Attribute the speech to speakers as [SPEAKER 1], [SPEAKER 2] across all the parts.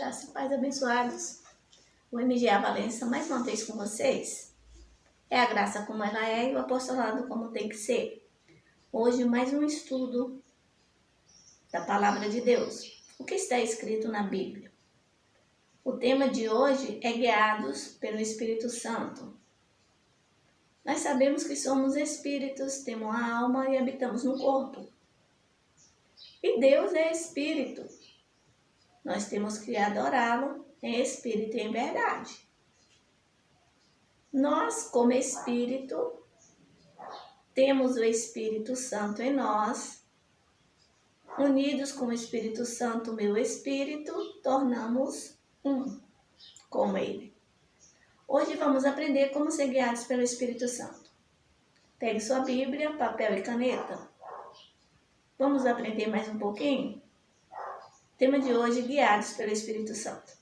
[SPEAKER 1] Graça e paz abençoados. O MGA Valença mais uma vez com vocês. É a graça como ela é e o apostolado como tem que ser. Hoje mais um estudo da Palavra de Deus. O que está escrito na Bíblia? O tema de hoje é guiados pelo Espírito Santo. Nós sabemos que somos espíritos, temos uma alma e habitamos no corpo. E Deus é espírito. Nós temos que adorá-lo em espírito e em verdade. Nós, como espírito, temos o Espírito Santo em nós. Unidos com o Espírito Santo, meu espírito, tornamos um com ele. Hoje vamos aprender como ser guiados pelo Espírito Santo. Pegue sua Bíblia, papel e caneta. Vamos aprender mais um pouquinho? Tema de hoje, guiados pelo Espírito Santo.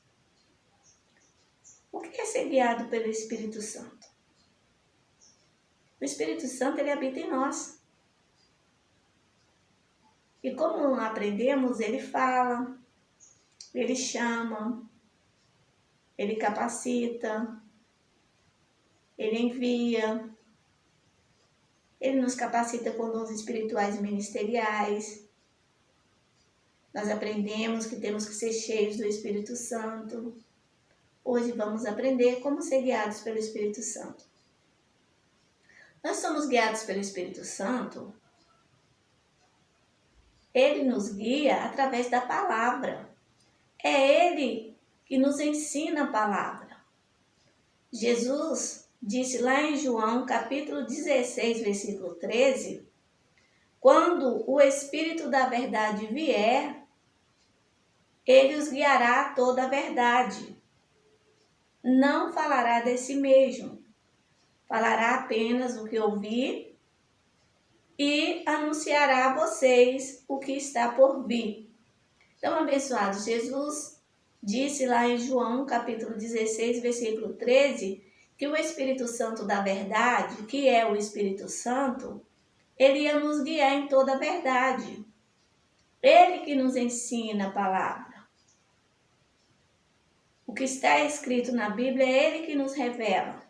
[SPEAKER 1] O que é ser guiado pelo Espírito Santo? O Espírito Santo, ele habita em nós. E como aprendemos, ele fala, ele chama, ele capacita, ele envia, ele nos capacita com dons espirituais e ministeriais. Nós aprendemos que temos que ser cheios do Espírito Santo. Hoje vamos aprender como ser guiados pelo Espírito Santo. Nós somos guiados pelo Espírito Santo. Ele nos guia através da palavra. É ele que nos ensina a palavra. Jesus disse lá em João, capítulo 16, versículo 13, quando o Espírito da verdade vier, ele os guiará a toda a verdade. Não falará de si mesmo, falará apenas o que ouvir e anunciará a vocês o que está por vir. Então, abençoados, Jesus disse lá em João, capítulo 16, versículo 13, que o Espírito Santo da verdade, que é o Espírito Santo, ele ia nos guiar em toda a verdade. Ele que nos ensina a palavra. O que está escrito na Bíblia é ele que nos revela.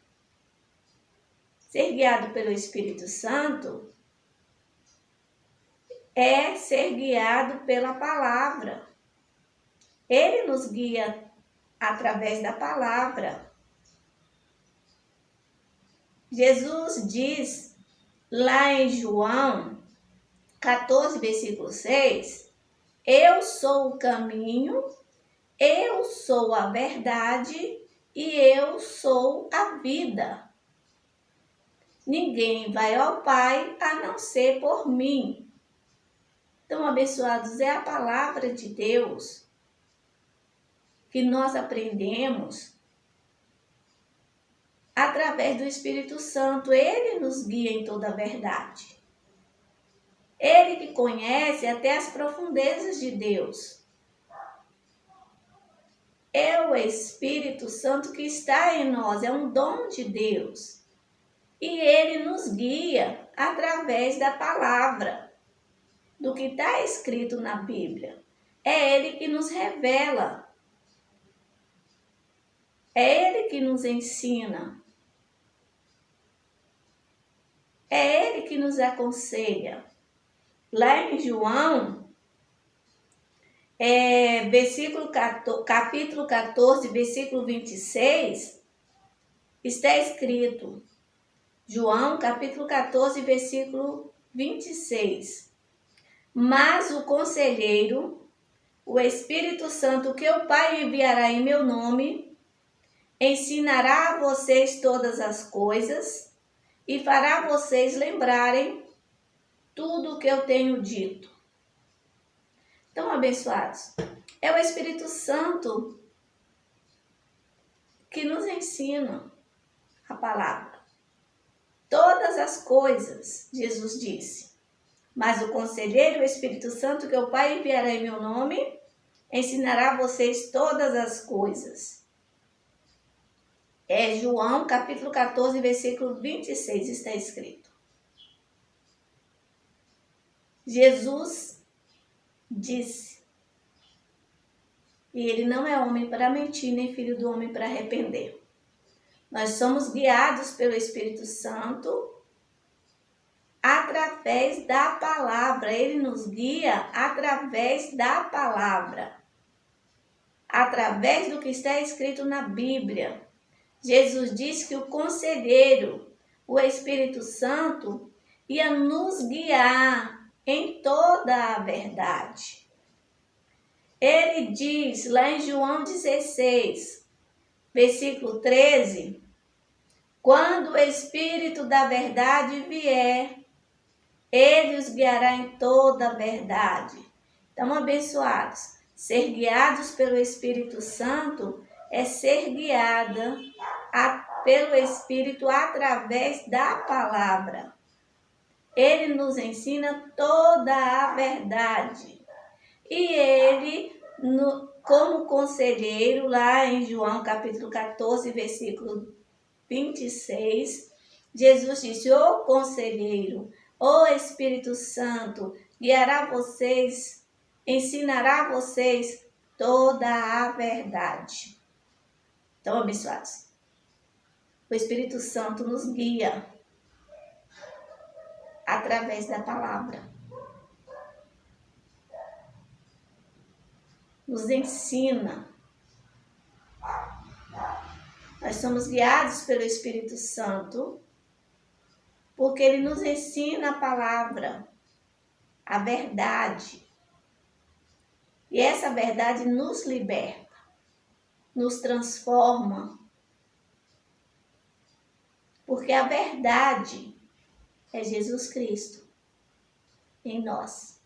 [SPEAKER 1] Ser guiado pelo Espírito Santo é ser guiado pela palavra. Ele nos guia através da palavra. Jesus diz lá em João 14, versículo 6, eu sou o caminho, eu sou a verdade e eu sou a vida. Ninguém vai ao Pai a não ser por mim. Então, abençoados, é a palavra de Deus que nós aprendemos através do Espírito Santo. Ele nos guia em toda a verdade. Ele que conhece até as profundezas de Deus. É o Espírito Santo que está em nós, é um dom de Deus. E ele nos guia através da palavra, do que está escrito na Bíblia. É ele que nos revela. É ele que nos ensina. É ele que nos aconselha. Lá em João, capítulo 14, versículo 26, está escrito. João, capítulo 14, versículo 26. Mas o conselheiro, o Espírito Santo, que o Pai enviará em meu nome, ensinará a vocês todas as coisas e fará vocês lembrarem tudo o que eu tenho dito. Então, abençoados, é o Espírito Santo que nos ensina a palavra. Todas as coisas, Jesus disse. Mas o conselheiro, o Espírito Santo, que o Pai enviará em meu nome, ensinará a vocês todas as coisas. É João, capítulo 14, versículo 26, está escrito. Jesus disse E ele não é homem para mentir, nem filho do homem para arrepender. Nós somos guiados pelo Espírito Santo através da palavra. Ele nos guia através da palavra. Através do que está escrito na Bíblia. Jesus disse que o conselheiro, o Espírito Santo, ia nos guiar em toda a verdade. Ele diz lá em João 16, versículo 13, quando o Espírito da verdade vier, ele os guiará em toda a verdade. Então, abençoados, ser guiados pelo Espírito Santo é ser guiada pelo Espírito através da palavra. Ele nos ensina toda a verdade. E ele, como conselheiro, lá em João capítulo 14, versículo 26, Jesus disse, o conselheiro, o Espírito Santo, guiará vocês, ensinará vocês toda a verdade. Então, abençoados, o Espírito Santo nos guia através da palavra. Nos ensina. Nós somos guiados pelo Espírito Santo, porque ele nos ensina a palavra, a verdade. E essa verdade nos liberta, nos transforma. Porque a verdade é Jesus Cristo em nós.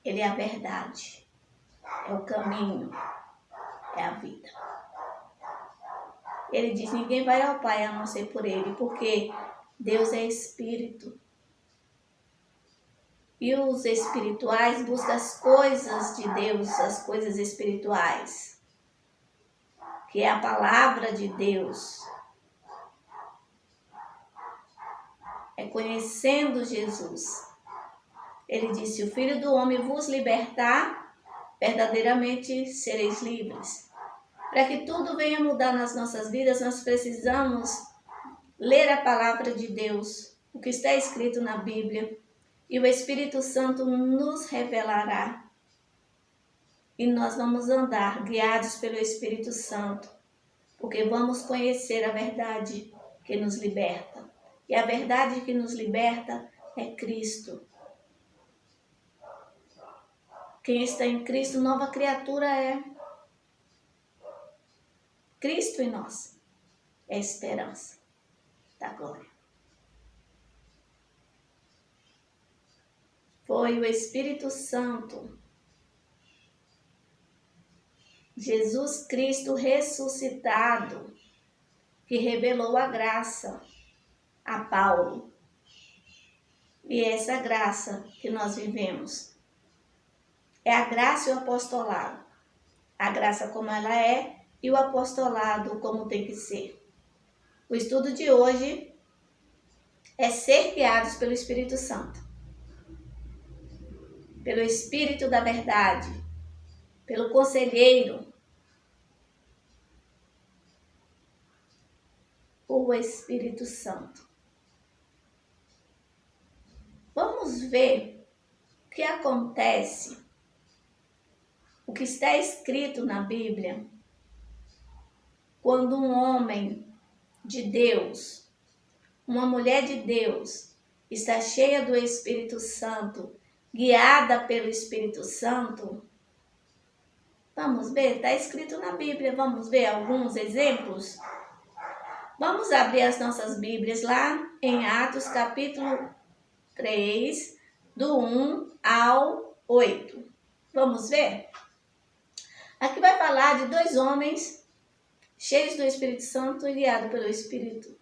[SPEAKER 1] Ele é a verdade, é o caminho, é a vida. Ele diz, ninguém vai ao Pai a não ser por ele, porque Deus é Espírito. E os espirituais buscam as coisas de Deus, as coisas espirituais, que é a palavra de Deus. É conhecendo Jesus. Ele disse, o Filho do Homem vos libertar, verdadeiramente sereis livres. Para que tudo venha mudar nas nossas vidas, nós precisamos ler a palavra de Deus, o que está escrito na Bíblia, e o Espírito Santo nos revelará. E nós vamos andar guiados pelo Espírito Santo, porque vamos conhecer a verdade que nos liberta. E a verdade que nos liberta é Cristo. Quem está em Cristo, nova criatura é. Cristo em nós é a esperança da glória. Foi o Espírito Santo, Jesus Cristo ressuscitado, que revelou a graça a Paulo. E essa graça que nós vivemos é a graça e o apostolado. A graça como ela é e o apostolado como tem que ser. O estudo de hoje é ser guiados pelo Espírito Santo. Pelo Espírito da verdade. Pelo conselheiro. O Espírito Santo. Vamos ver o que acontece, o que está escrito na Bíblia, quando um homem de Deus, uma mulher de Deus, está cheia do Espírito Santo, guiada pelo Espírito Santo. Vamos ver, está escrito na Bíblia, vamos ver alguns exemplos? Vamos abrir as nossas Bíblias lá em Atos capítulo 3, do 1 ao 8. Vamos ver? Aqui vai falar de dois homens cheios do Espírito Santo e guiados pelo Espírito.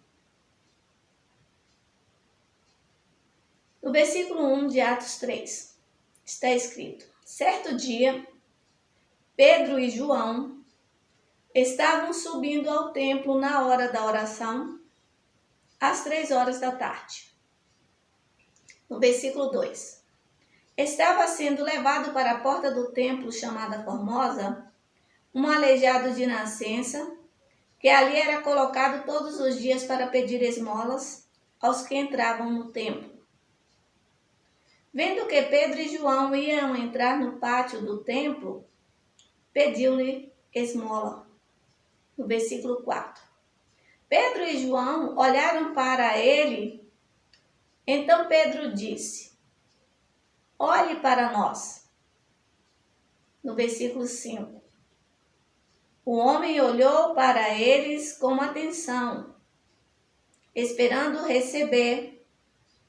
[SPEAKER 1] No versículo 1 de Atos 3, está escrito: certo dia, Pedro e João estavam subindo ao templo na hora da oração, às 3 horas da tarde. No versículo 2, estava sendo levado para a porta do templo chamada Formosa, um aleijado de nascença, que ali era colocado todos os dias para pedir esmolas aos que entravam no templo. Vendo que Pedro e João iam entrar no pátio do templo, pediu-lhe esmola. No versículo 4. Pedro e João olharam para ele. Então Pedro disse: olhe para nós. No versículo 5. O homem olhou para eles com atenção, esperando receber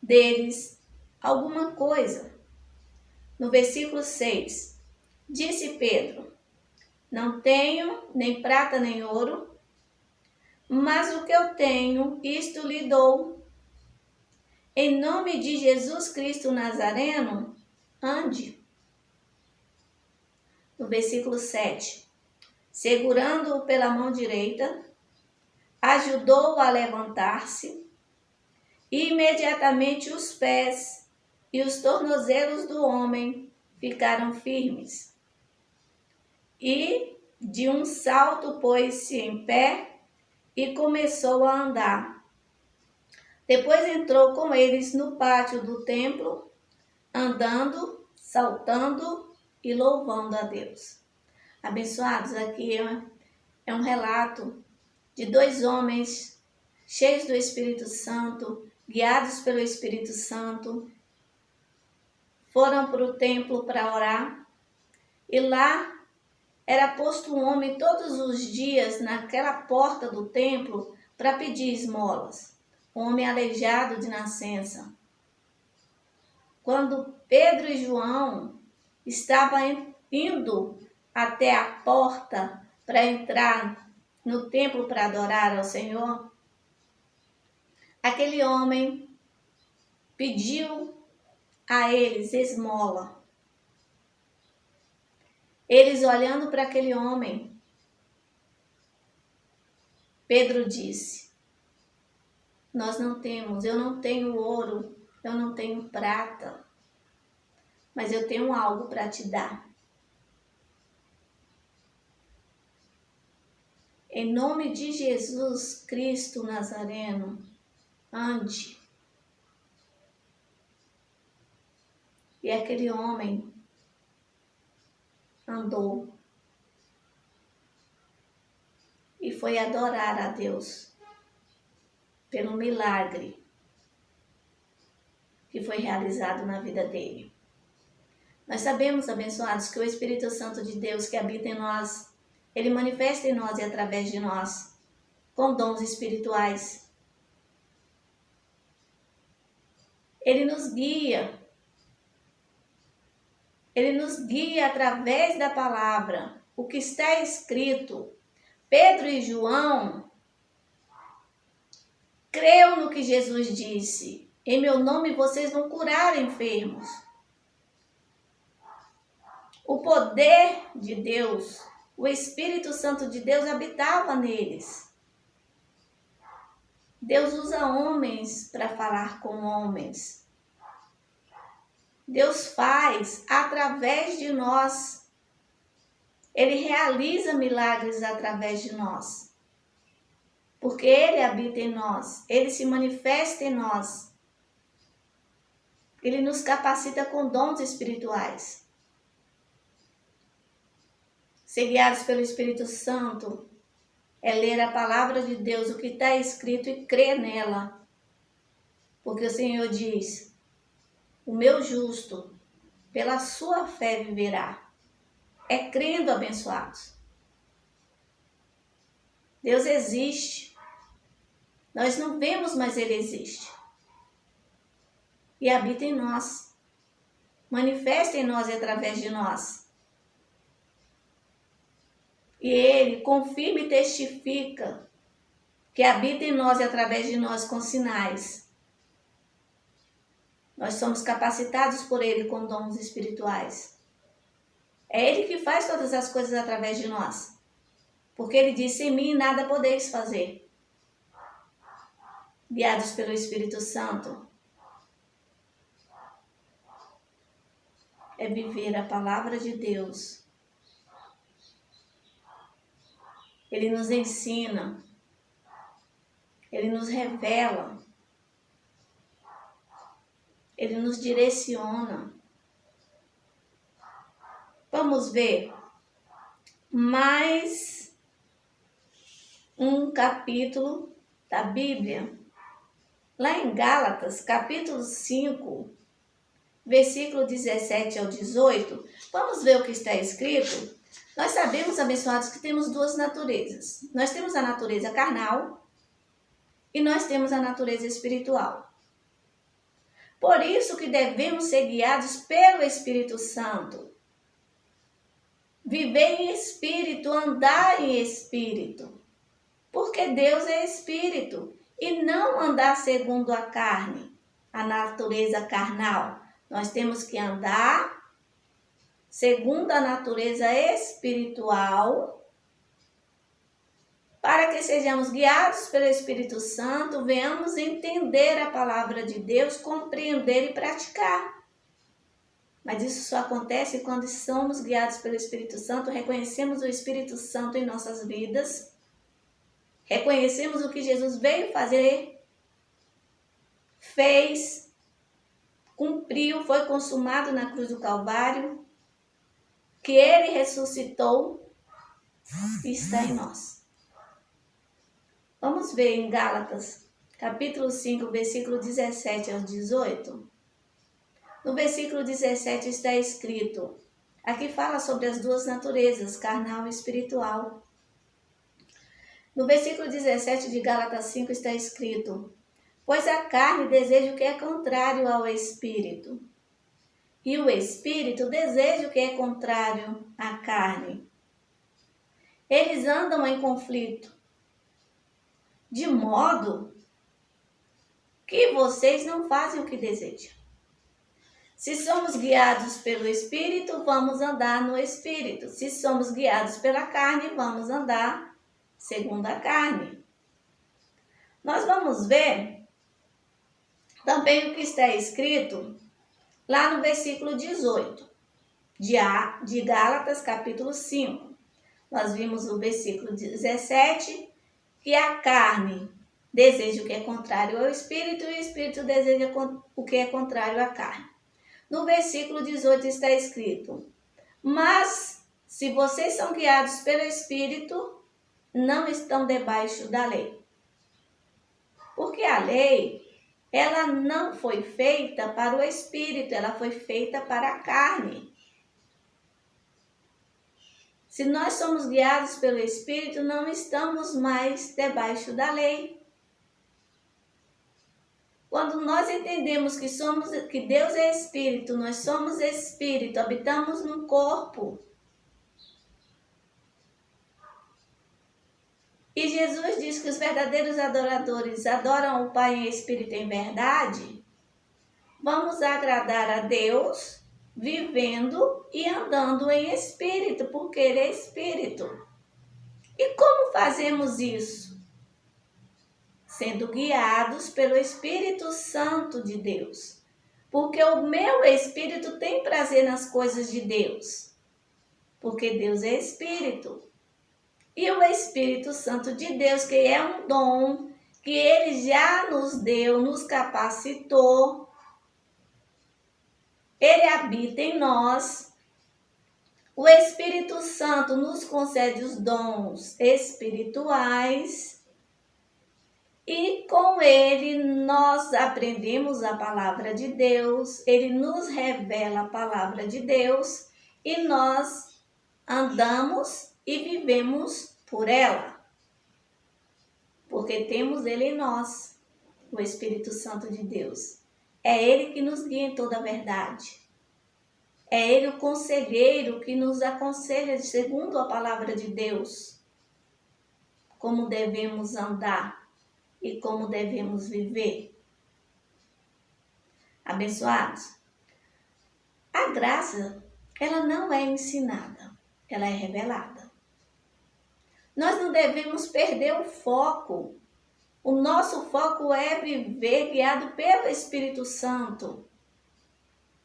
[SPEAKER 1] deles alguma coisa. No versículo 6. Disse Pedro: não tenho nem prata nem ouro, mas o que eu tenho, isto lhe dou. Em nome de Jesus Cristo Nazareno, ande. No versículo 7. Segurando-o pela mão direita, ajudou-o a levantar-se, e imediatamente os pés e os tornozelos do homem ficaram firmes. E de um salto pôs-se em pé e começou a andar. Depois entrou com eles no pátio do templo, andando, saltando e louvando a Deus. Abençoados, aqui é um relato de dois homens cheios do Espírito Santo, guiados pelo Espírito Santo, foram para o templo para orar, e lá era posto um homem todos os dias naquela porta do templo para pedir esmolas, um homem aleijado de nascença. Quando Pedro e João estavam indo até a porta para entrar no templo para adorar ao Senhor, aquele homem pediu a eles esmola. Eles olhando para aquele homem, Pedro disse: nós não temos, eu não tenho ouro, eu não tenho prata, mas eu tenho algo para te dar. Em nome de Jesus Cristo Nazareno, ande. E aquele homem andou e foi adorar a Deus pelo milagre que foi realizado na vida dele. Nós sabemos, abençoados, que o Espírito Santo de Deus que habita em nós, ele manifesta em nós e através de nós, com dons espirituais. Ele nos guia através da palavra, o que está escrito. Pedro e João creu no que Jesus disse: em meu nome vocês vão curar enfermos. O poder de Deus, o Espírito Santo de Deus habitava neles. Deus usa homens para falar com homens. Deus faz através de nós. Ele realiza milagres através de nós. Porque Ele habita em nós. Ele se manifesta em nós. Ele nos capacita com dons espirituais. Ser guiados pelo Espírito Santo é ler a palavra de Deus, o que está escrito, e crer nela. Porque o Senhor diz: o meu justo, pela sua fé viverá. É crendo, abençoados. Deus existe. Nós não vemos, mas Ele existe. E habita em nós. Manifesta em nós e através de nós. E Ele confirma e testifica que habita em nós e através de nós com sinais. Nós somos capacitados por Ele com dons espirituais. É Ele que faz todas as coisas através de nós. Porque Ele disse: em mim nada podeis fazer. Guiados pelo Espírito Santo. é viver a palavra de Deus. Ele nos ensina, ele nos revela, ele nos direciona. Vamos ver mais um capítulo da Bíblia. Lá em Gálatas, capítulo 5, versículo 17 ao 18, vamos ver o que está escrito. Nós sabemos, abençoados, que temos duas naturezas. Nós temos a natureza carnal e nós temos a natureza espiritual. Por isso que devemos ser guiados pelo Espírito Santo. Viver em espírito, andar em espírito. Porque Deus é espírito. E não andar segundo a carne, a natureza carnal. Nós temos que andar segundo a natureza espiritual, para que sejamos guiados pelo Espírito Santo, venhamos entender a palavra de Deus, compreender e praticar. Mas isso só acontece quando somos guiados pelo Espírito Santo, reconhecemos o Espírito Santo em nossas vidas, reconhecemos o que Jesus veio fazer, fez, cumpriu, foi consumado na cruz do Calvário, que Ele ressuscitou e está em nós. Vamos ver em Gálatas, capítulo 5, versículo 17 ao 18. No versículo 17 está escrito, aqui fala sobre as duas naturezas, carnal e espiritual. No versículo 17 de Gálatas 5 está escrito, pois a carne deseja o que é contrário ao espírito, e o espírito deseja o que é contrário à carne. Eles andam em conflito, de modo que vocês não fazem o que desejam. Se somos guiados pelo Espírito, vamos andar no Espírito. Se somos guiados pela carne, vamos andar segundo a carne. Nós vamos ver também o que está escrito lá no versículo 18 de Gálatas, capítulo 5. Nós vimos o versículo 17, que a carne deseja o que é contrário ao Espírito e o Espírito deseja o que é contrário à carne. No versículo 18 está escrito, mas se vocês são guiados pelo Espírito, não estão debaixo da lei. Porque a lei, ela não foi feita para o Espírito, ela foi feita para a carne. Se nós somos guiados pelo Espírito, não estamos mais debaixo da lei. Quando nós entendemos que Deus é Espírito, nós somos Espírito, habitamos num corpo. E Jesus diz que os verdadeiros adoradores adoram o Pai em Espírito e em verdade. Vamos agradar a Deus vivendo e andando em Espírito, porque Ele é Espírito. E como fazemos isso? Sendo guiados pelo Espírito Santo de Deus. Porque o meu espírito tem prazer nas coisas de Deus. Porque Deus é Espírito. E o Espírito Santo de Deus, que é um dom que Ele já nos deu, nos capacitou. Ele habita em nós. O Espírito Santo nos concede os dons espirituais. E com Ele nós aprendemos a palavra de Deus, Ele nos revela a palavra de Deus e nós andamos e vivemos por ela. Porque temos Ele em nós, o Espírito Santo de Deus. É Ele que nos guia em toda a verdade. É Ele o conselheiro que nos aconselha segundo a palavra de Deus. Como devemos andar. E como devemos viver. Abençoados, a graça, ela não é ensinada, ela é revelada. Nós não devemos perder o foco. O nosso foco é viver guiado pelo Espírito Santo.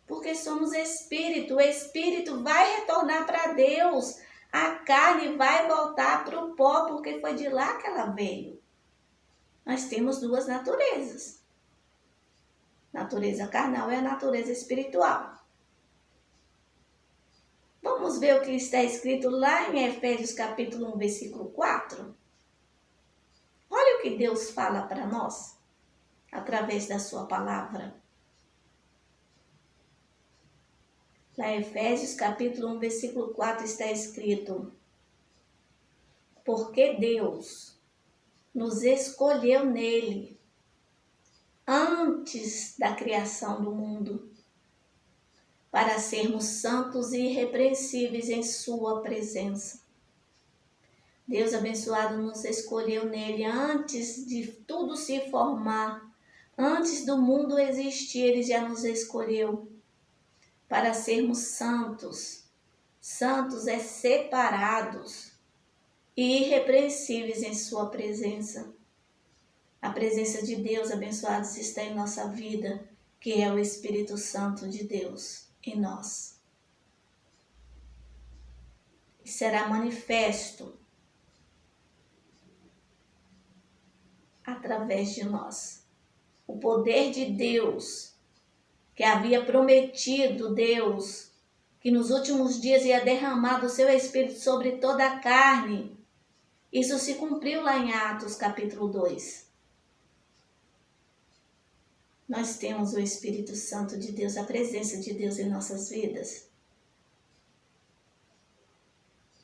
[SPEAKER 1] Porque somos espírito. O espírito vai retornar para Deus. A carne vai voltar para o pó, porque foi de lá que ela veio. Nós temos duas naturezas. Natureza carnal e a natureza espiritual. Vamos ver o que está escrito lá em Efésios capítulo 1, versículo 4. Olha o que Deus fala para nós, através da sua palavra. Lá em Efésios capítulo 1, versículo 4 está escrito: porque Deus nos escolheu nele, antes da criação do mundo, para sermos santos e irrepreensíveis em sua presença. Deus abençoado nos escolheu nele antes de tudo se formar, antes do mundo existir, ele já nos escolheu para sermos santos. Santos é separados e irrepreensíveis em sua presença. A presença de Deus, abençoados, está em nossa vida, que é o Espírito Santo de Deus em nós. E será manifesto através de nós. O poder de Deus, que havia prometido Deus, que nos últimos dias ia derramar do seu Espírito sobre toda a carne. Isso se cumpriu lá em Atos capítulo 2. Nós temos o Espírito Santo de Deus, a presença de Deus em nossas vidas.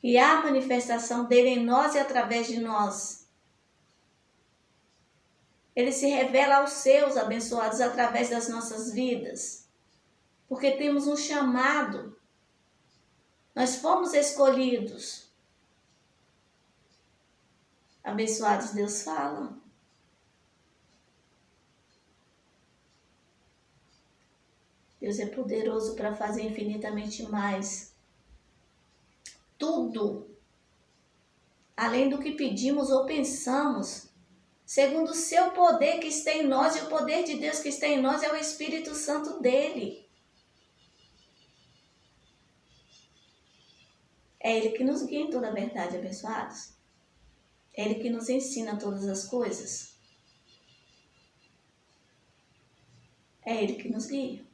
[SPEAKER 1] E a manifestação dele em nós e através de nós. Ele se revela aos seus abençoados através das nossas vidas. Porque temos um chamado. Nós fomos escolhidos. Abençoados, Deus fala. Deus é poderoso para fazer infinitamente mais. Tudo, além do que pedimos ou pensamos, segundo o seu poder que está em nós, e o poder de Deus que está em nós é o Espírito Santo dele. É ele que nos guia em toda a verdade, abençoados. É ele que nos ensina todas as coisas. É ele que nos guia.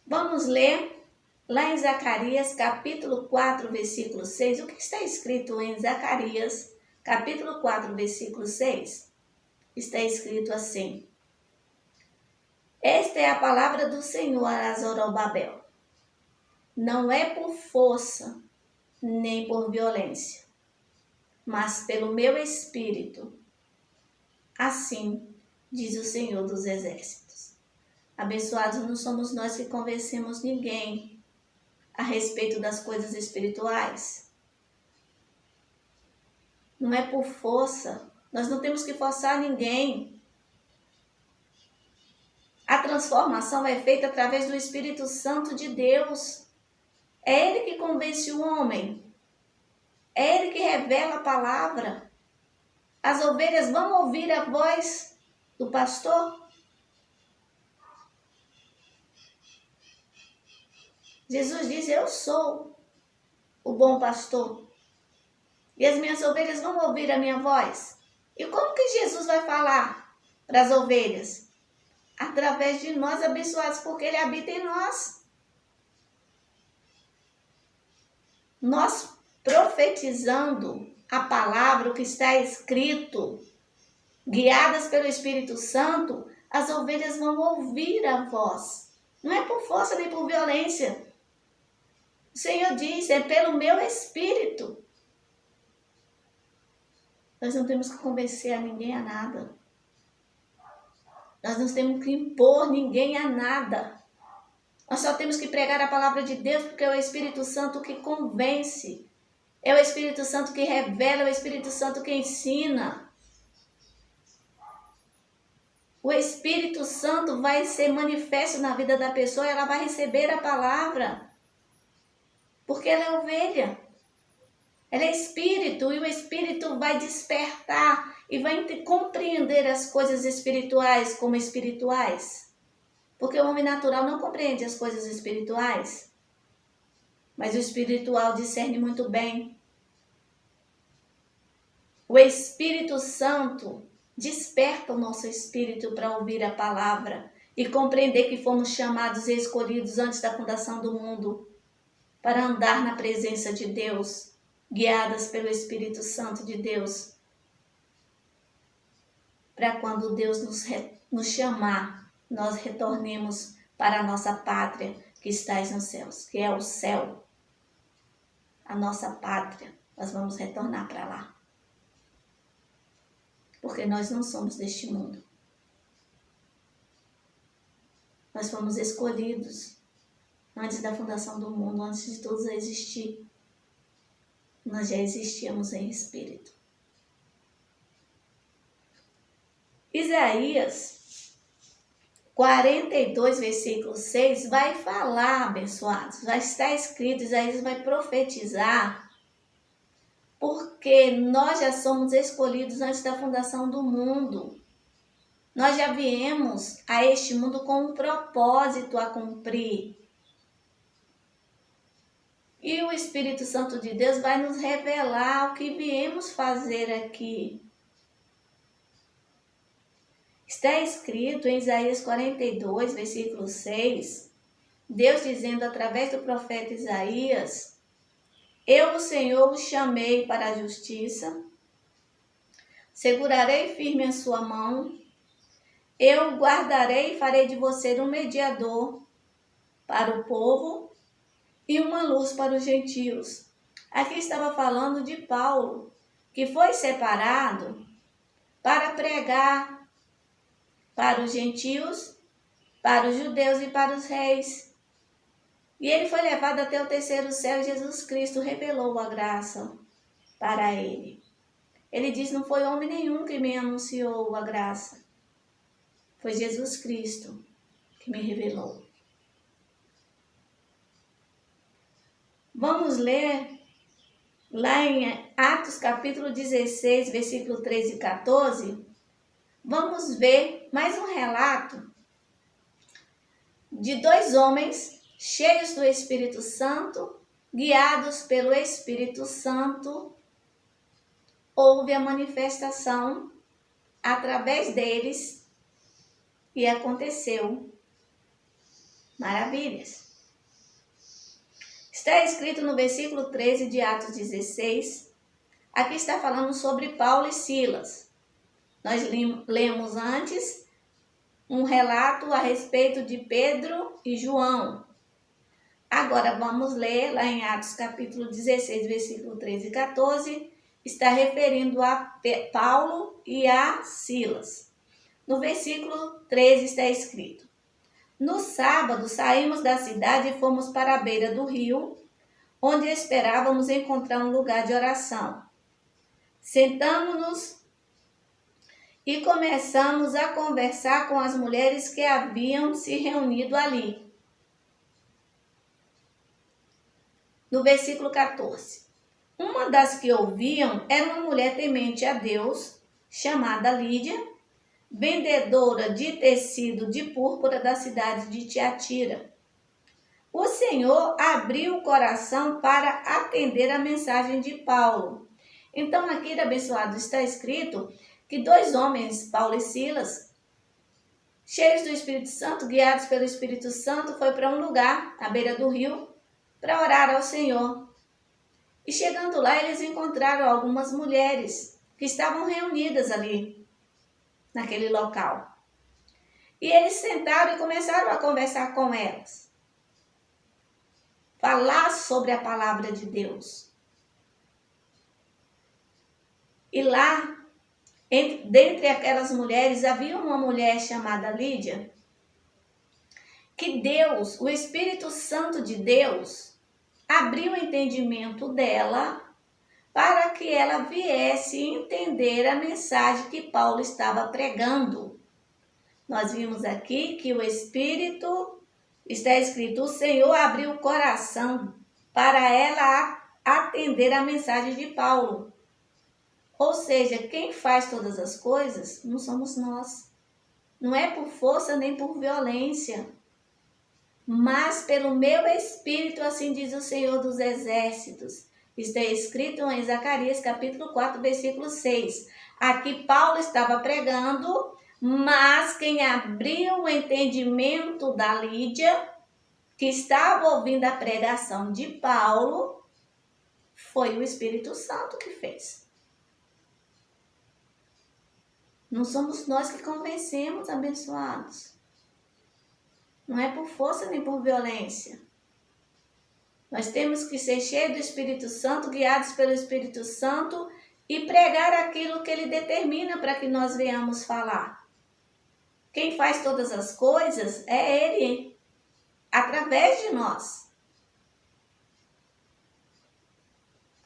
[SPEAKER 1] Vamos ler lá em Zacarias, capítulo 4, versículo 6. O que está escrito em Zacarias, capítulo 4, versículo 6? Está escrito assim: esta é a palavra do Senhor a Zorobabel. Não é por força, nem por violência, mas pelo meu espírito. Assim diz o Senhor dos Exércitos. Abençoados, não somos nós que convencemos ninguém a respeito das coisas espirituais. Não é por força. Nós não temos que forçar ninguém. A transformação é feita através do Espírito Santo de Deus. É ele que convence o homem. É ele que revela a palavra. As ovelhas vão ouvir a voz do pastor? Jesus diz: eu sou o bom pastor. E as minhas ovelhas vão ouvir a minha voz. E como que Jesus vai falar para as ovelhas? Através de nós, abençoados, porque ele habita em nós. Nós profetizando a palavra, o que está escrito, guiadas pelo Espírito Santo, as ovelhas vão ouvir a voz. Não é por força nem por violência. O Senhor diz: é pelo meu Espírito. Nós não temos que convencer a ninguém a nada. Nós não temos que impor ninguém a nada. Nós só temos que pregar a palavra de Deus, porque é o Espírito Santo que convence. É o Espírito Santo que revela, é o Espírito Santo que ensina. O Espírito Santo vai ser manifesto na vida da pessoa, ela vai receber a palavra. Porque ela é ovelha. Ela é espírito, e o Espírito vai despertar e vai compreender as coisas espirituais como espirituais. Porque o homem natural não compreende as coisas espirituais, mas o espiritual discerne muito bem. O Espírito Santo desperta o nosso espírito para ouvir a palavra e compreender que fomos chamados e escolhidos antes da fundação do mundo para andar na presença de Deus, guiadas pelo Espírito Santo de Deus, para quando Deus nos chamar, nós retornemos para a nossa pátria que estais nos céus, que é o céu. A nossa pátria, nós vamos retornar para lá. Porque nós não somos deste mundo. Nós fomos escolhidos antes da fundação do mundo, antes de tudo existir. Nós já existíamos em espírito. Isaías 42, versículo 6, vai falar, abençoados, vai estar escrito, Isaías vai profetizar, porque nós já somos escolhidos antes da fundação do mundo. Nós já viemos a este mundo com um propósito a cumprir. E o Espírito Santo de Deus vai nos revelar o que viemos fazer aqui. Está escrito em Isaías 42, versículo 6, Deus dizendo através do profeta Isaías: eu, o Senhor, o chamei para a justiça, segurarei firme a sua mão, eu guardarei e farei de você um mediador para o povo e uma luz para os gentios. Aqui estava falando de Paulo, que foi separado para pregar para os gentios, para os judeus e para os reis. E ele foi levado até o terceiro céu e Jesus Cristo revelou a graça para ele. Ele diz, não foi homem nenhum que me anunciou a graça. Foi Jesus Cristo que me revelou. Vamos ler lá em Atos capítulo 16, versículo 13 e 14. Vamos ver mais um relato de dois homens cheios do Espírito Santo, guiados pelo Espírito Santo. Houve a manifestação através deles e aconteceu maravilhas. Está escrito no versículo 13 de Atos 16, aqui está falando sobre Paulo e Silas. Nós lemos antes um relato a respeito de Pedro e João. Agora vamos ler lá em Atos capítulo 16, versículo 13 e 14, está referindo a Paulo e a Silas. No versículo 13 está escrito: no sábado saímos da cidade e fomos para a beira do rio, onde esperávamos encontrar um lugar de oração. Sentamos-nos e começamos a conversar com as mulheres que haviam se reunido ali. No versículo 14. Uma das que ouviam era uma mulher temente a Deus, chamada Lídia, vendedora de tecido de púrpura da cidade de Tiatira. O Senhor abriu o coração para atender a mensagem de Paulo. Então aqui, abençoado, está escrito que dois homens, Paulo e Silas, cheios do Espírito Santo, guiados pelo Espírito Santo, foi para um lugar, à beira do rio, para orar ao Senhor. E chegando lá, eles encontraram algumas mulheres que estavam reunidas ali, naquele local. E eles sentaram e começaram a conversar com elas. Falar sobre a palavra de Deus. E lá, dentre aquelas mulheres, havia uma mulher chamada Lídia, que Deus, o Espírito Santo de Deus, abriu o entendimento dela para que ela viesse entender a mensagem que Paulo estava pregando. Nós vimos aqui que o Espírito, está escrito, o Senhor abriu o coração para ela atender a mensagem de Paulo. Ou seja, quem faz todas as coisas não somos nós. Não é por força nem por violência, mas pelo meu espírito, assim diz o Senhor dos Exércitos. Está escrito em Zacarias capítulo 4, versículo 6. Aqui Paulo estava pregando, mas quem abriu o entendimento da Lídia, que estava ouvindo a pregação de Paulo, foi o Espírito Santo que fez. Não somos nós que convencemos, abençoados. Não é por força nem por violência. Nós temos que ser cheios do Espírito Santo, guiados pelo Espírito Santo e pregar aquilo que Ele determina para que nós venhamos falar. Quem faz todas as coisas é Ele, através de nós.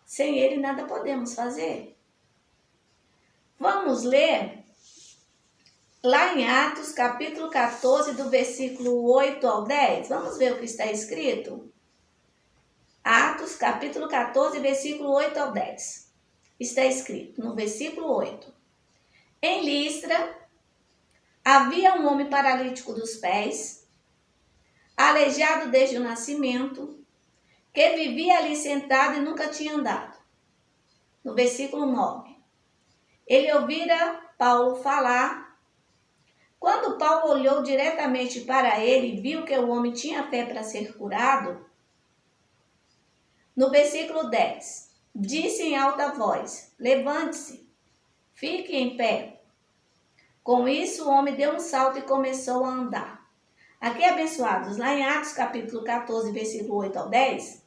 [SPEAKER 1] Sem Ele nada podemos fazer. Vamos ler lá em Atos, capítulo 14, do versículo 8 ao 10. Vamos ver o que está escrito? Atos, capítulo 14, versículo 8 ao 10. Está escrito no versículo 8. Em Listra, havia um homem paralítico dos pés, aleijado desde o nascimento, que vivia ali sentado e nunca tinha andado. No versículo 9. Ele ouvira Paulo falar. Quando Paulo olhou diretamente para ele e viu que o homem tinha fé para ser curado, no versículo 10, disse em alta voz: levante-se, fique em pé. Com isso, o homem deu um salto e começou a andar. Aqui, abençoados, lá em Atos capítulo 14, versículo 8 ao 10,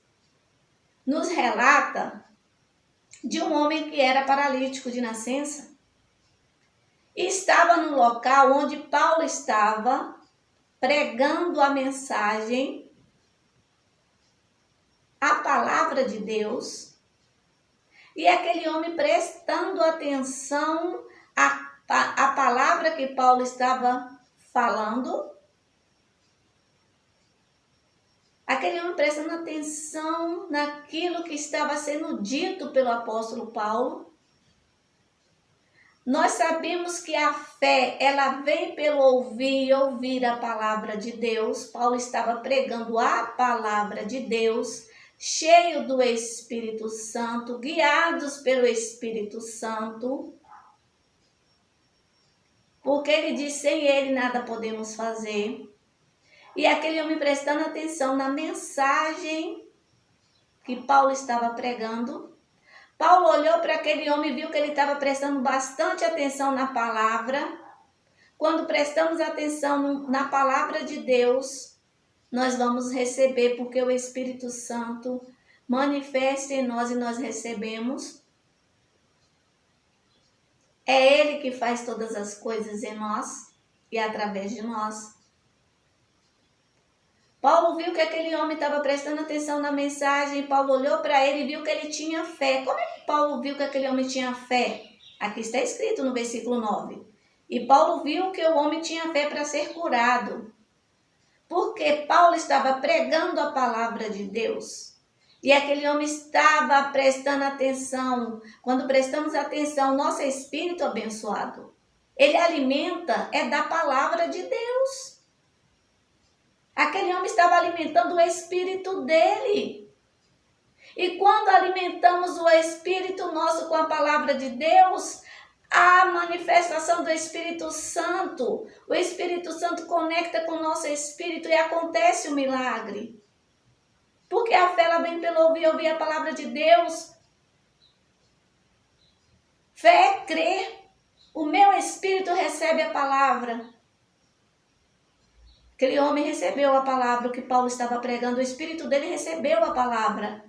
[SPEAKER 1] nos relata de um homem que era paralítico de nascença e estava no local onde Paulo estava pregando a mensagem, a palavra de Deus, e aquele homem prestando atenção à palavra que Paulo estava falando, aquele homem prestando atenção naquilo que estava sendo dito pelo apóstolo Paulo. Nós sabemos que a fé, ela vem pelo ouvir e ouvir a palavra de Deus. Paulo estava pregando a palavra de Deus, cheio do Espírito Santo, guiados pelo Espírito Santo. Porque ele diz, sem ele nada podemos fazer. E aquele homem prestando atenção na mensagem que Paulo estava pregando. Paulo olhou para aquele homem e viu que ele estava prestando bastante atenção na palavra. Quando prestamos atenção na palavra de Deus, nós vamos receber, porque o Espírito Santo manifesta em nós e nós recebemos. É Ele que faz todas as coisas em nós e através de nós. Paulo viu que aquele homem estava prestando atenção na mensagem. Paulo olhou para ele e viu que ele tinha fé. Como é que Paulo viu que aquele homem tinha fé? Aqui está escrito no versículo 9. E Paulo viu que o homem tinha fé para ser curado. Porque Paulo estava pregando a palavra de Deus. E aquele homem estava prestando atenção. Quando prestamos atenção, nosso espírito abençoado, ele alimenta, é da palavra de Deus. Aquele homem estava alimentando o espírito dele. E quando alimentamos o espírito nosso com a palavra de Deus, a manifestação do Espírito Santo, o Espírito Santo conecta com o nosso espírito e acontece o milagre. Porque a fé ela vem pelo ouvir a palavra de Deus. Fé é crer. O meu espírito recebe a palavra. Aquele homem recebeu a palavra que Paulo estava pregando, o espírito dele recebeu a palavra.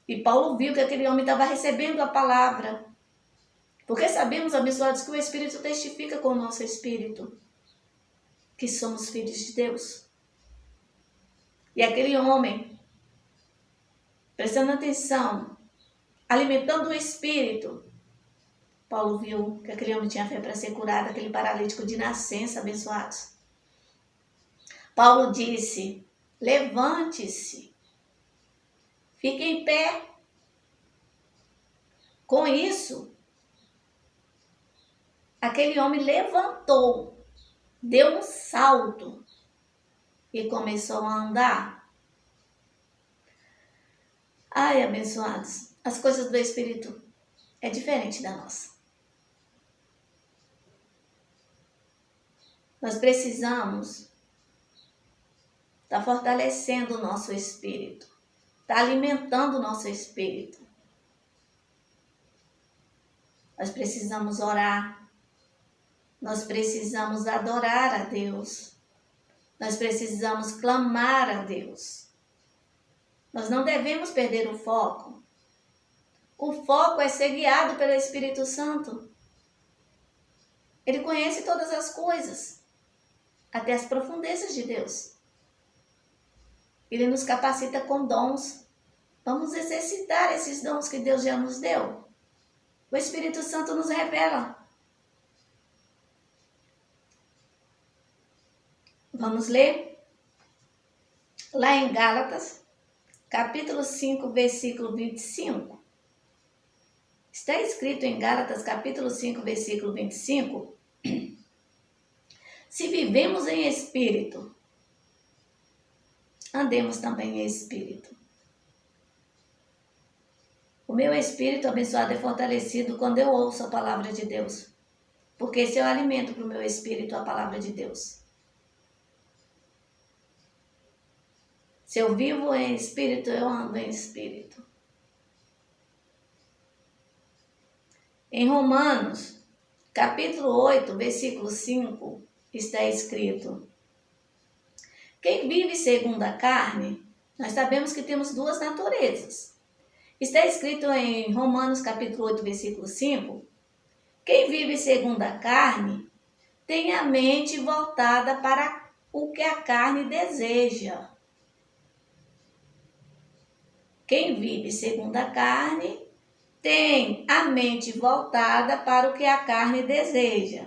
[SPEAKER 1] E Paulo viu que aquele homem estava recebendo a palavra. Porque sabemos, abençoados, que o Espírito testifica com o nosso espírito que somos filhos de Deus. E aquele homem, prestando atenção, alimentando o espírito, Paulo viu que aquele homem tinha fé para ser curado, aquele paralítico de nascença, abençoados. Paulo disse, levante-se, fique em pé. Com isso, aquele homem levantou, deu um salto e começou a andar. Ai, abençoados, as coisas do Espírito é diferente da nossa. Nós precisamos estar fortalecendo o nosso espírito, estar alimentando o nosso espírito. Nós precisamos orar, nós precisamos adorar a Deus, nós precisamos clamar a Deus. Nós não devemos perder o foco. O foco é ser guiado pelo Espírito Santo. Ele conhece todas as coisas, até as profundezas de Deus. Ele nos capacita com dons. Vamos exercitar esses dons que Deus já nos deu. O Espírito Santo nos revela. Vamos ler? Lá em Gálatas, capítulo 5, versículo 25. Está escrito em Gálatas, capítulo 5, versículo 25. Se vivemos em espírito, andemos também em espírito. O meu espírito abençoado é fortalecido quando eu ouço a palavra de Deus. Porque esse é o alimento para o meu espírito, a palavra de Deus. Se eu vivo em espírito, eu ando em espírito. Em Romanos, capítulo 8, versículo 5, está escrito: quem vive segundo a carne, nós sabemos que temos duas naturezas. Está escrito em Romanos, capítulo 8, versículo 5, quem vive segundo a carne tem a mente voltada para o que a carne deseja. Quem vive segundo a carne tem a mente voltada para o que a carne deseja.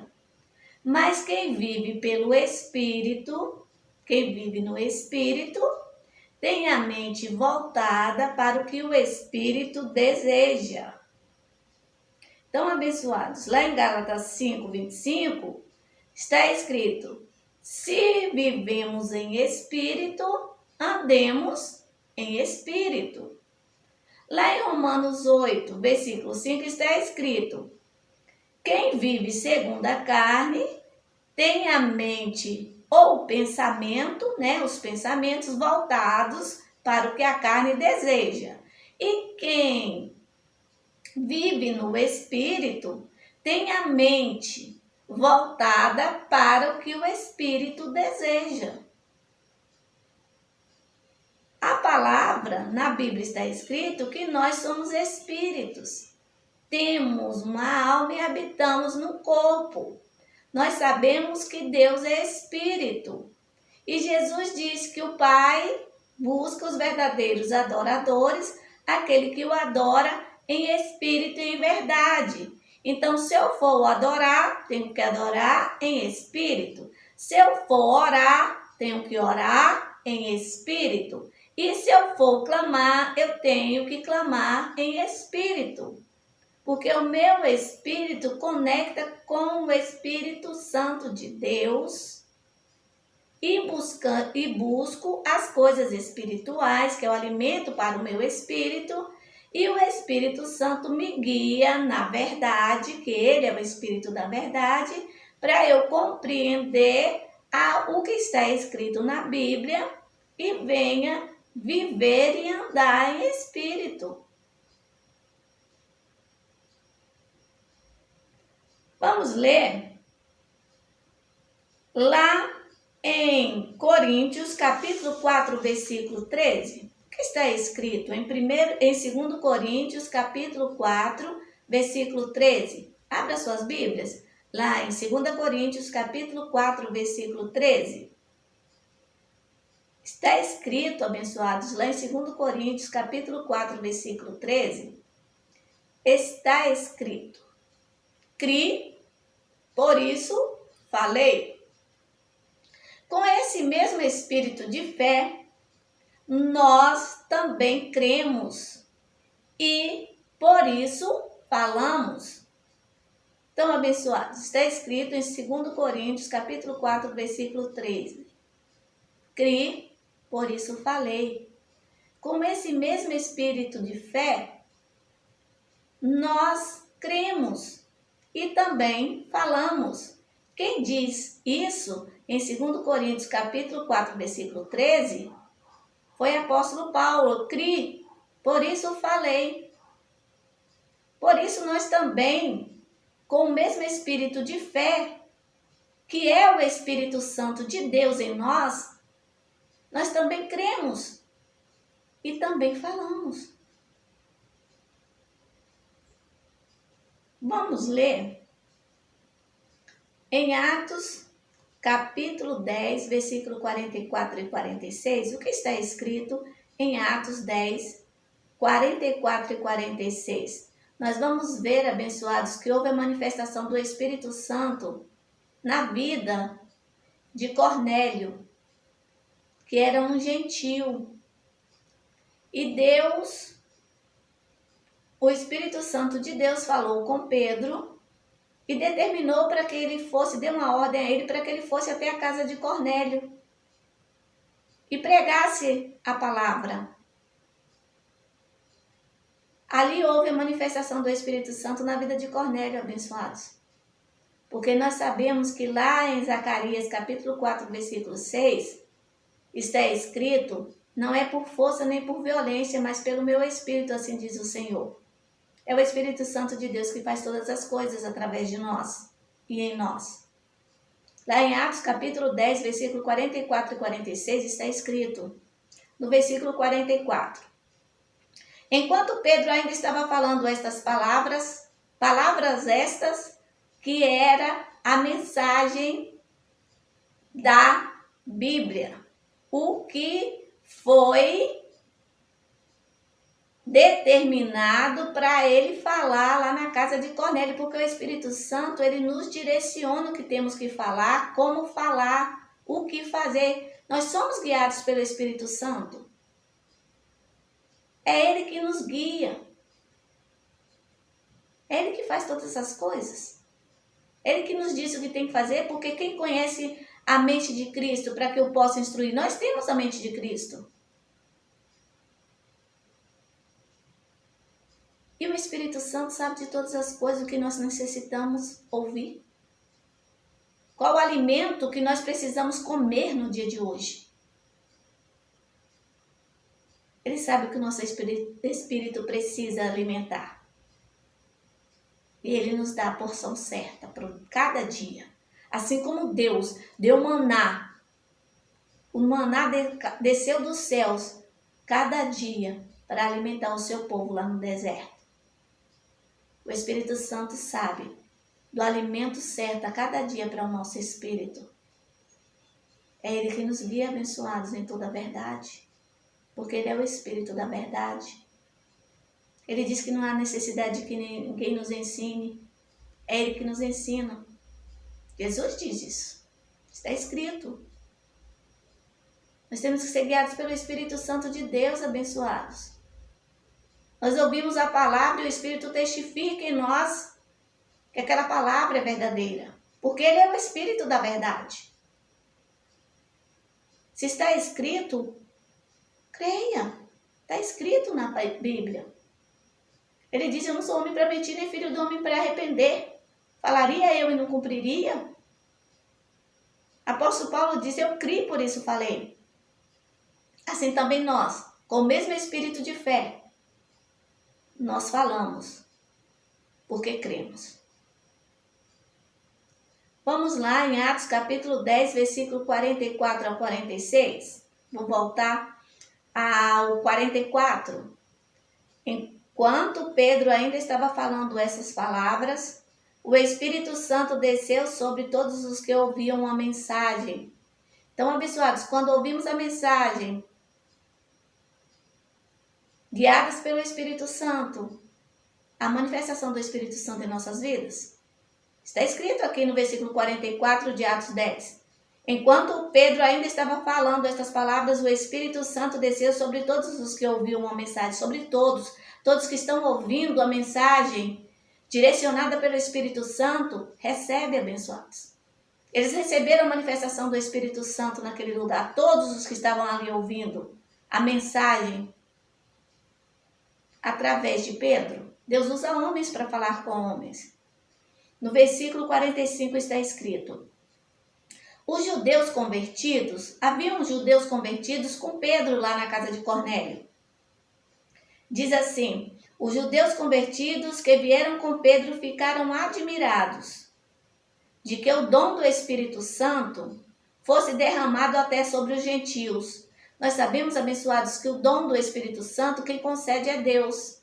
[SPEAKER 1] Mas quem vive pelo Espírito, quem vive no Espírito, tem a mente voltada para o que o Espírito deseja. Então, abençoados, lá em Gálatas 5, 25, está escrito: se vivemos em Espírito, andemos em Espírito. Lá em Romanos 8, versículo 5, está escrito: quem vive segundo a carne tem a mente ou o pensamento, os pensamentos voltados para o que a carne deseja. E quem vive no Espírito tem a mente voltada para o que o Espírito deseja. A palavra, na Bíblia está escrito que nós somos espíritos. Temos uma alma e habitamos no corpo. Nós sabemos que Deus é espírito. E Jesus disse que o Pai busca os verdadeiros adoradores, aquele que o adora em espírito e em verdade. Então, se eu for adorar, tenho que adorar em espírito. Se eu for orar, tenho que orar em espírito. E se eu for clamar, eu tenho que clamar em espírito. Porque o meu espírito conecta com o Espírito Santo de Deus e busco as coisas espirituais, que é o alimento para o meu espírito, e o Espírito Santo me guia na verdade, que ele é o Espírito da verdade, para eu compreender o que está escrito na Bíblia e venha viver e andar em espírito. Vamos ler lá em Coríntios, capítulo 4, versículo 13. O que está escrito em 2 Coríntios, capítulo 4, versículo 13. Abra suas Bíblias. Lá em 2 Coríntios, capítulo 4, versículo 13. Está escrito, abençoados, lá em 2 Coríntios, capítulo 4, versículo 13. Está escrito: cri, por isso falei. Com esse mesmo espírito de fé, nós também cremos e por isso falamos. Então, abençoados, está escrito em 2 Coríntios, capítulo 4, versículo 13. Criei, por isso falei. Com esse mesmo espírito de fé, nós cremos e também falamos. Quem diz isso em 2 Coríntios, capítulo 4, versículo 13, foi o apóstolo Paulo. Criei, por isso falei. Por isso nós também, com o mesmo espírito de fé, que é o Espírito Santo de Deus em nós, nós também cremos e também falamos. Vamos ler em Atos, capítulo 10, versículo 44 e 46, o que está escrito em Atos 10, 44 e 46. Nós vamos ver, abençoados, que houve a manifestação do Espírito Santo na vida de Cornélio, que era um gentio. E Deus, o Espírito Santo de Deus falou com Pedro e determinou para que ele fosse, deu uma ordem a ele para que ele fosse até a casa de Cornélio e pregasse a palavra. Ali houve a manifestação do Espírito Santo na vida de Cornélio, abençoados. Porque nós sabemos que lá em Zacarias, capítulo 4, versículo 6, está escrito: não é por força nem por violência, mas pelo meu Espírito, assim diz o Senhor. É o Espírito Santo de Deus que faz todas as coisas através de nós e em nós. Lá em Atos, capítulo 10, versículo 44 e 46, está escrito, no versículo 44. Enquanto Pedro ainda estava falando estas palavras estas que era a mensagem da Bíblia, o que foi determinado para ele falar lá na casa de Cornélio, porque o Espírito Santo, ele nos direciona o que temos que falar, como falar, o que fazer. Nós somos guiados pelo Espírito Santo. É ele que nos guia. É ele que faz todas essas coisas. É ele que nos diz o que tem que fazer, porque quem conhece a mente de Cristo para que eu possa instruir? Nós temos a mente de Cristo. E o Espírito Santo sabe de todas as coisas que nós necessitamos ouvir. Qual o alimento que nós precisamos comer no dia de hoje? Ele sabe o que o nosso espírito precisa alimentar. E ele nos dá a porção certa para cada dia. Assim como Deus deu maná. O maná desceu dos céus cada dia para alimentar o seu povo lá no deserto. O Espírito Santo sabe do alimento certo a cada dia para o nosso espírito. É ele que nos guia, abençoados, em toda a verdade. Porque ele é o Espírito da verdade. Ele diz que não há necessidade de que ninguém nos ensine. É ele que nos ensina. Jesus diz isso. Está escrito. Nós temos que ser guiados pelo Espírito Santo de Deus, abençoados. Nós ouvimos a palavra e o Espírito testifica em nós que aquela palavra é verdadeira. Porque ele é o Espírito da verdade. Se está escrito, creia. Está escrito na Bíblia. Ele diz: eu não sou homem para mentir, nem filho do homem para arrepender. Falaria eu e não cumpriria? Apóstolo Paulo diz: eu criei, por isso falei. Assim também nós, com o mesmo espírito de fé, nós falamos, porque cremos. Vamos lá em Atos capítulo 10, versículo 44 ao 46. Vou voltar ao 44. Enquanto Pedro ainda estava falando essas palavras, o Espírito Santo desceu sobre todos os que ouviam a mensagem. Então, abençoados, quando ouvimos a mensagem, guiadas pelo Espírito Santo, a manifestação do Espírito Santo em nossas vidas, está escrito aqui no versículo 44 de Atos 10. Enquanto Pedro ainda estava falando estas palavras, o Espírito Santo desceu sobre todos os que ouviam a mensagem, sobre todos que estão ouvindo a mensagem direcionada pelo Espírito Santo, recebe, abençoados. Eles receberam a manifestação do Espírito Santo naquele lugar. Todos os que estavam ali ouvindo a mensagem através de Pedro. Deus usa homens para falar com homens. No versículo 45 está escrito: os judeus convertidos, haviam judeus convertidos com Pedro lá na casa de Cornélio. Diz assim: os judeus convertidos que vieram com Pedro ficaram admirados de que o dom do Espírito Santo fosse derramado até sobre os gentios. Nós sabemos, abençoados, que o dom do Espírito Santo, quem concede é Deus.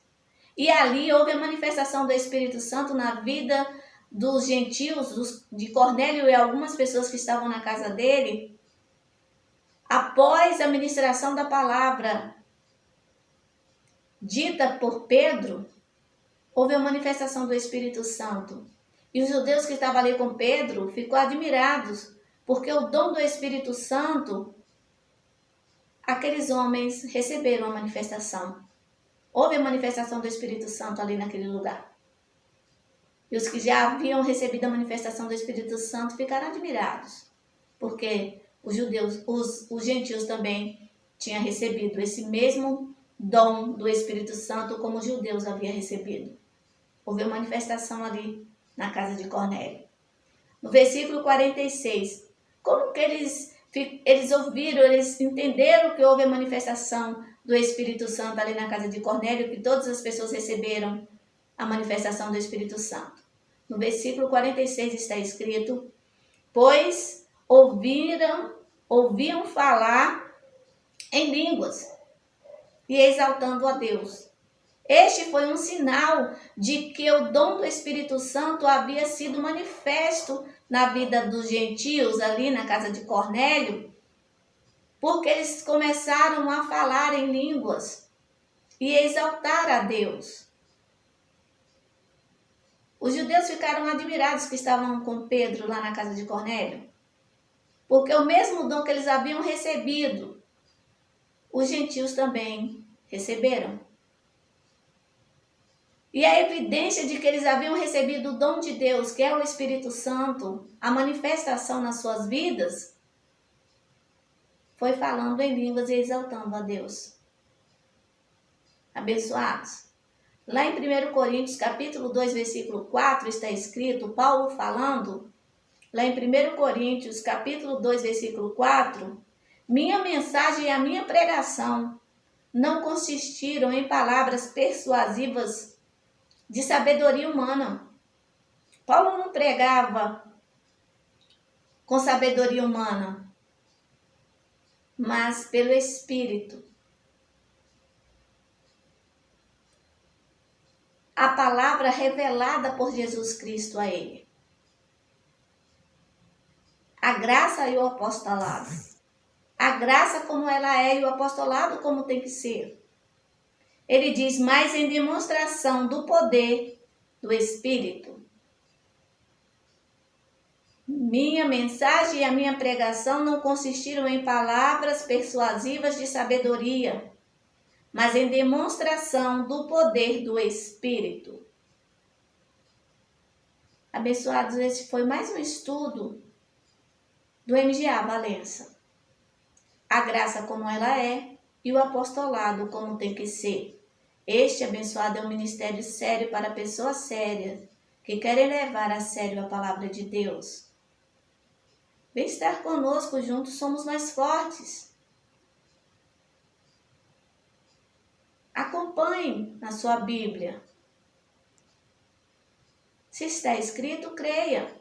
[SPEAKER 1] E ali houve a manifestação do Espírito Santo na vida dos gentios, de Cornélio e algumas pessoas que estavam na casa dele, após a ministração da palavra dita por Pedro, houve a manifestação do Espírito Santo. E os judeus que estavam ali com Pedro ficou admirados, porque o dom do Espírito Santo, aqueles homens receberam a manifestação. Houve a manifestação do Espírito Santo ali naquele lugar. E os que já haviam recebido a manifestação do Espírito Santo ficaram admirados, porque os judeus, os gentios também tinham recebido esse mesmo dom do Espírito Santo como os judeus haviam recebido. Houve a manifestação ali na casa de Cornélio. No versículo 46, como que eles ouviram, eles entenderam que houve a manifestação do Espírito Santo ali na casa de Cornélio, que todas as pessoas receberam a manifestação do Espírito Santo. No versículo 46 está escrito: pois ouviam falar em línguas e exaltando a Deus. Este foi um sinal de que o dom do Espírito Santo havia sido manifesto na vida dos gentios ali na casa de Cornélio, porque eles começaram a falar em línguas e exaltar a Deus. Os judeus ficaram admirados que estavam com Pedro lá na casa de Cornélio, porque o mesmo dom que eles haviam recebido, os gentios também receberam. E a evidência de que eles haviam recebido o dom de Deus, que é o Espírito Santo, a manifestação nas suas vidas, foi falando em línguas e exaltando a Deus. Abençoados. Lá em 1 Coríntios, capítulo 2, versículo 4, está escrito, Paulo falando, lá em 1 Coríntios, capítulo 2, versículo 4, minha mensagem e a minha pregação não consistiram em palavras persuasivas de sabedoria humana. Paulo não pregava com sabedoria humana, mas pelo Espírito. A palavra revelada por Jesus Cristo a ele. A graça e o apostolado. A graça como ela é e o apostolado como tem que ser. Ele diz, mas em demonstração do poder do Espírito. Minha mensagem e a minha pregação não consistiram em palavras persuasivas de sabedoria, mas em demonstração do poder do Espírito. Abençoados, esse foi mais um estudo do MGA Valença. A graça como ela é e o apostolado como tem que ser. Este, abençoado, é um ministério sério para pessoas sérias que querem levar a sério a palavra de Deus. Vem estar conosco, juntos somos mais fortes. Acompanhe na sua Bíblia. Se está escrito, creia.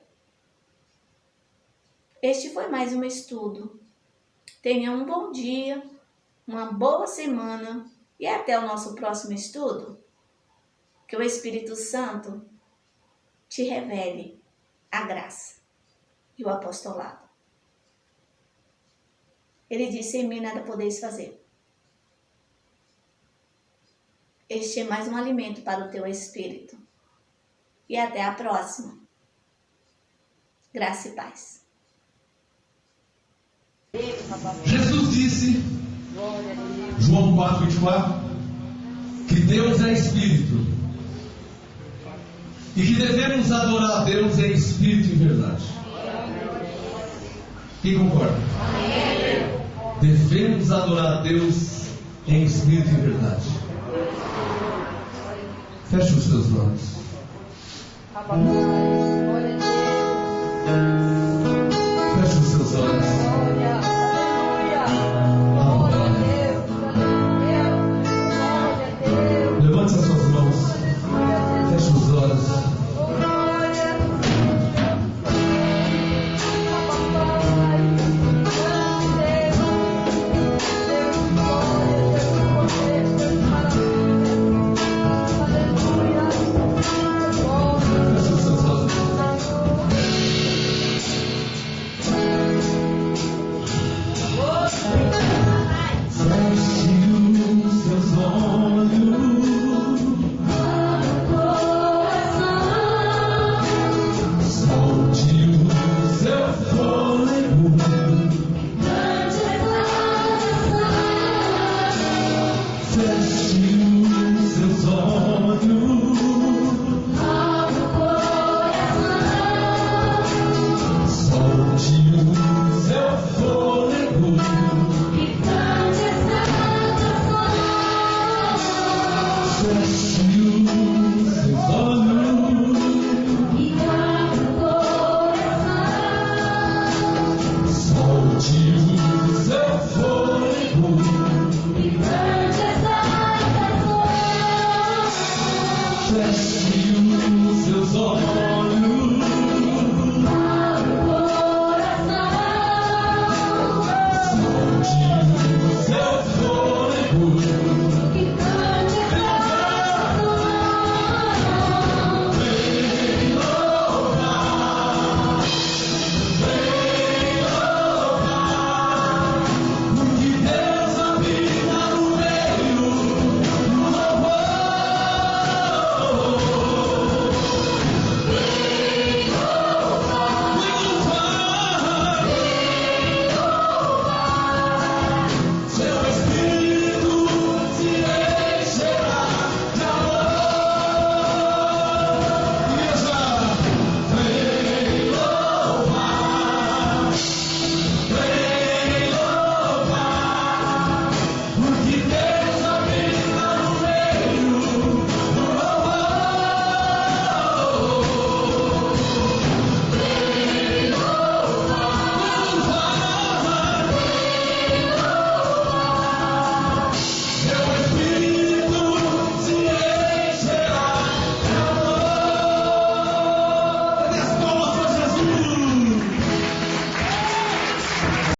[SPEAKER 1] Este foi mais um estudo. Tenha um bom dia, uma boa semana e até o nosso próximo estudo. Que o Espírito Santo te revele a graça e o apostolado. Ele disse, em mim nada podeis fazer. Este é mais um alimento para o teu espírito. E até a próxima. Graça e paz.
[SPEAKER 2] Jesus disse, João 4:24, que Deus é Espírito. E que devemos adorar a Deus em espírito e verdade. Quem concorda? Devemos adorar a Deus em espírito e verdade. Feche os seus olhos. Feche os seus olhos. Levante as suas mãos. Feche os olhos. Yes.